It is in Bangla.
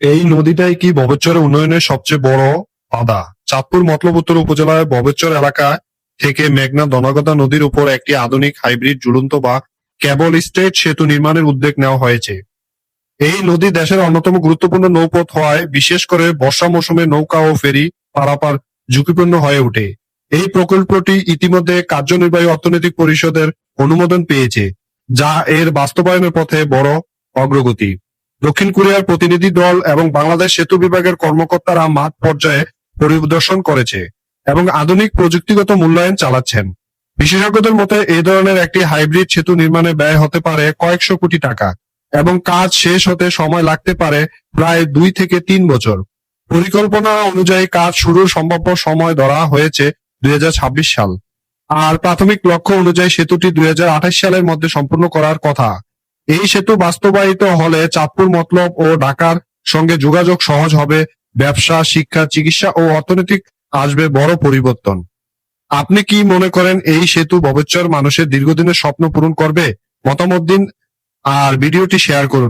এই নদীটাই কি ববেশ্বরের উন্নয়নের সবচেয়ে বড় বাধা? চাঁদপুর মতলব উত্তর উপজেলার ববেশ্বর এলাকা থেকে মেঘনা দনাগদা নদীর উপর একটি আধুনিক হাইব্রিড ঝুলন্ত বা কেবল স্ট্রেট সেতু নির্মাণের উদ্যোগ নেওয়া হয়েছে। এই নদী দেশের অন্যতম গুরুত্বপূর্ণ নৌপথ হওয়ায় বিশেষ করে বর্ষা মৌসুমে নৌকা ও ফেরি পারাপার ঝুঁকিপূর্ণ হয়ে ওঠে। এই প্রকল্পটি ইতিমধ্যে কার্যনির্বাহী অর্থনৈতিক পরিষদের অনুমোদন পেয়েছে, যা এর বাস্তবায়নের পথে বড় অগ্রগতি। দক্ষিণ কোরিয়ার প্রতিনিধি দল এবং বাংলাদেশ সেতু বিভাগের কর্মকর্তারা মাঠ পর্যায়ে পরিদর্শন করেছে এবং আধুনিক প্রযুক্তিগত মূল্যায়ন চালাচ্ছেন। বিশেষজ্ঞদের মতে এই ধরনের একটি হাইব্রিড সেতু নির্মাণে ব্যয় হতে পারে কয়েকশো কোটি টাকা এবং কাজ শেষ হতে সময় লাগতে পারে প্রায় 2 থেকে 3 বছর। পরিকল্পনা অনুযায়ী কাজ শুরুর সম্ভাব্য সময় ধরা হয়েছে 2026 সাল। আর প্রাথমিক লক্ষ্য অনুযায়ী সেতুটি 2028 সালের মধ্যে সম্পূর্ণ করার কথা। এই সেতু বাস্তবায়িত হলে চাঁদপুর মতলব ও ঢাকার সঙ্গে যোগাযোগ সহজ হবে, ব্যবসা, শিক্ষা, চিকিৎসা ও অর্থনৈতিক আসবে বড় পরিবর্তন। আপনি কি মনে করেন এই সেতু ববেশ্বর মানুষের দীর্ঘদিনের স্বপ্ন পূরণ করবে? মতামত দিন আর ভিডিওটি শেয়ার করুন।